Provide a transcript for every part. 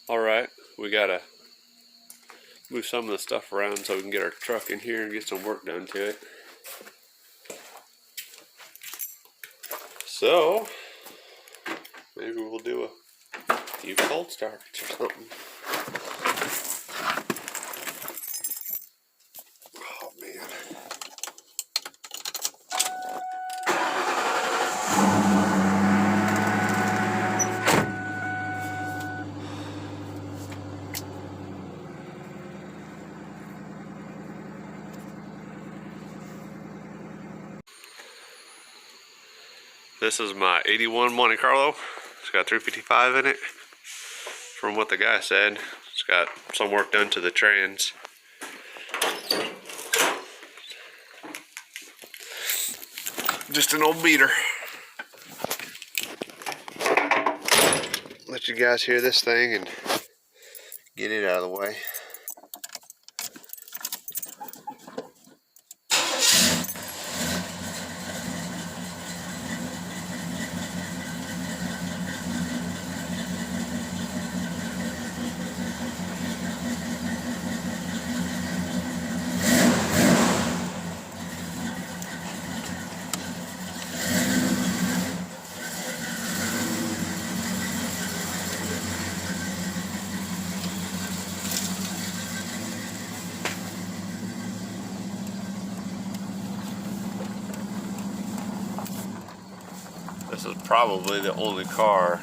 Alright, we gotta move some of the stuff around so we can get our truck in here and get some work done to it. So, maybe we'll do a few cold starts or something. Oh man. This is my 81 Monte Carlo. It's got 355 in it. From what the guy said, it's got some work done to the trans. Just an old beater. Let you guys hear this thing and get it out of the way. This is probably the only car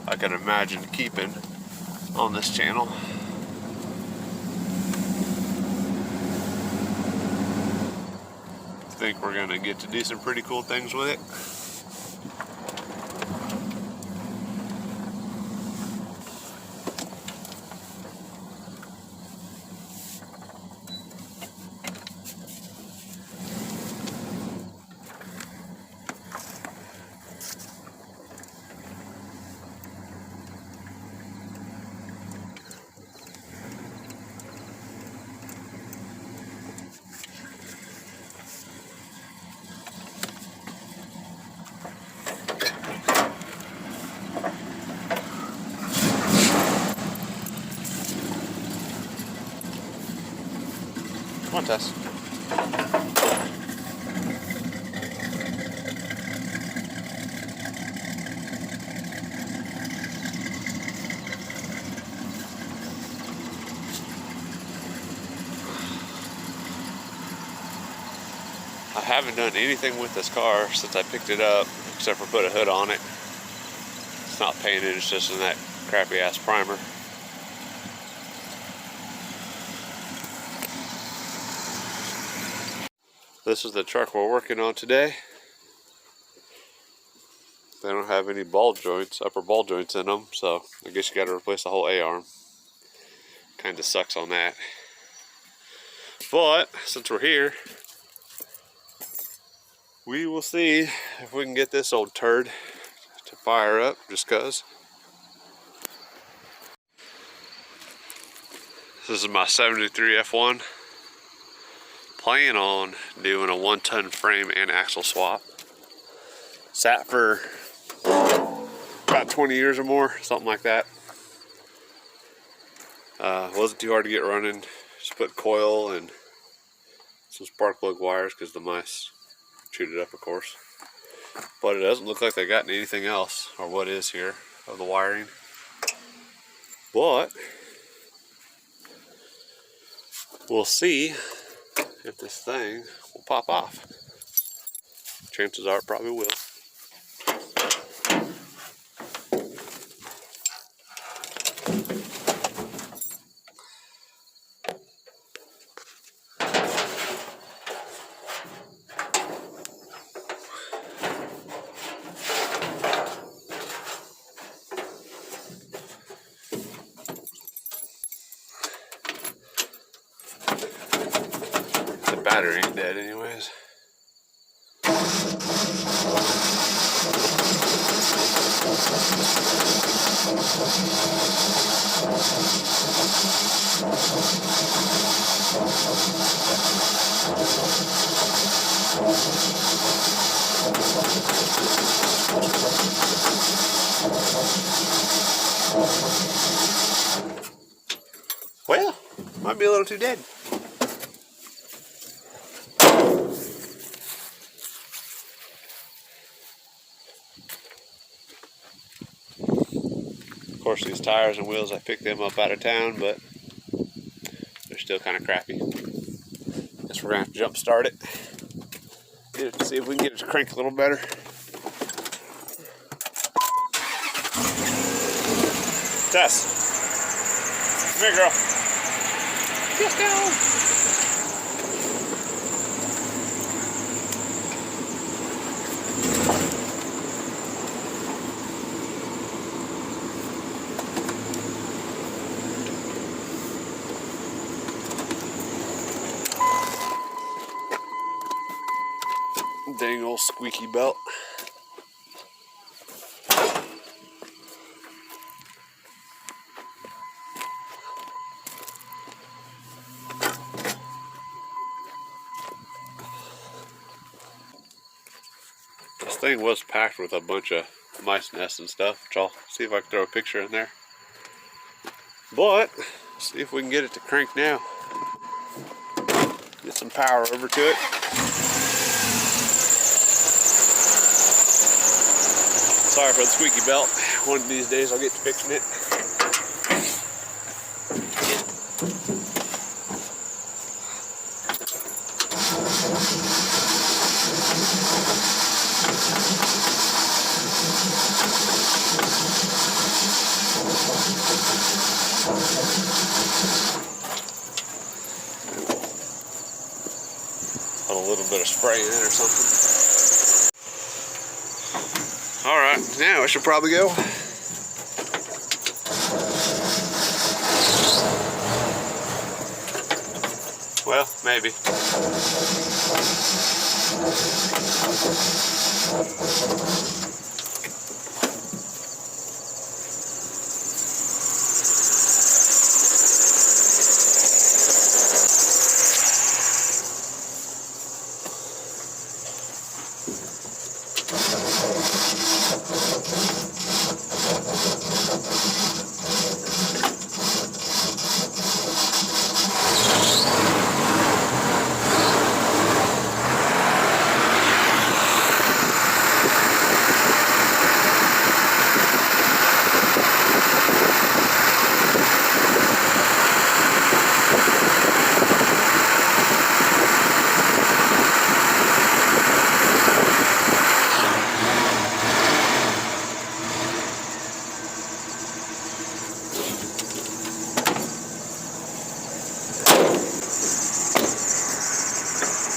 I can imagine keeping on this channel. I think we're gonna get to do some pretty cool things with it. Come on, Tess. I haven't done anything with this car since I picked it up, except for put a hood on it. It's not painted, it's just in that crappy ass primer. This is the truck we're working on today. They don't have any ball joints, upper ball joints in them, so I guess you got to replace the whole A-arm. Kind of sucks on that. But since we're here, we will see if we can get this old turd to fire up, just cause. This is my 73 F1. Plan on doing a 1-ton frame and axle swap. Sat for about 20 years or more, something like that. Wasn't too hard to get running. Just put coil and some spark plug wires because the mice chewed it up, of course. But it doesn't look like they got anything else, or what is here, of the wiring. But we'll see if this thing will pop off. Chances are it probably will. The battery ain't dead anyways. Well, might be a little too dead. Of course, these tires and wheels, I picked them up out of town, but they're still kind of crappy. Guess we're gonna have to jump start it. See if we can get it to crank a little better. Tess, come here, girl. Just go. Dang old squeaky belt. This thing was packed with a bunch of mice nests and stuff, which I'll see if I can throw a picture in there. But, see if we can get it to crank now. Get some power over to it. Sorry for the squeaky belt. One of these days I'll get to fixing it. Put a little bit of spray in it or something. Alright, now I should probably go. Well, maybe.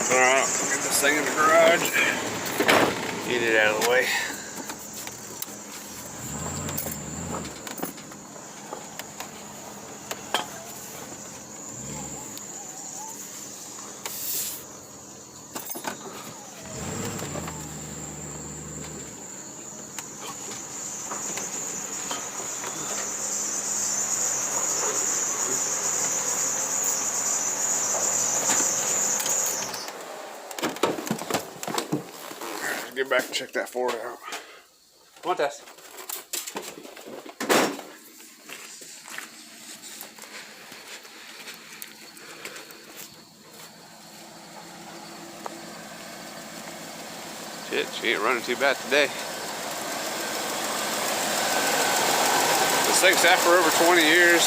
Alright, get this thing in the garage. Get it out of the way. Get back and check that Ford out. Come on, Tess. Shit, she ain't running too bad today. This thing's sat for over 20 years.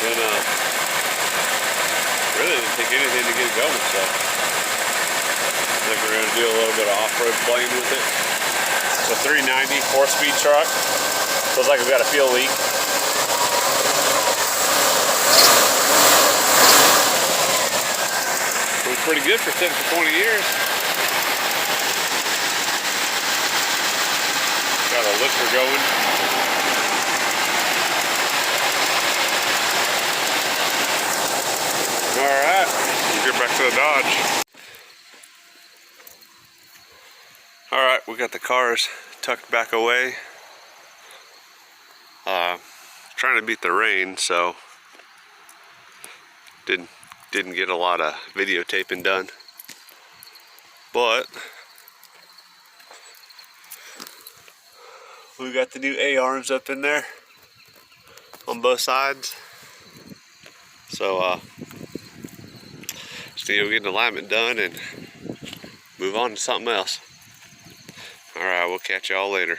And really didn't take anything to get it going, so I think we're going to do a little bit of off-road playing with it. It's a 390 4-speed truck. Feels like we've got a fuel leak. It was pretty good for sitting for 20 years. Got a lifter going. Alright, let's get back to the Dodge. Alright, we got the cars tucked back away. Trying to beat the rain, so didn't get a lot of videotaping done. But we got the new A-arms up in there on both sides. So still getting the alignment done and move on to something else. Alright, we'll catch y'all later.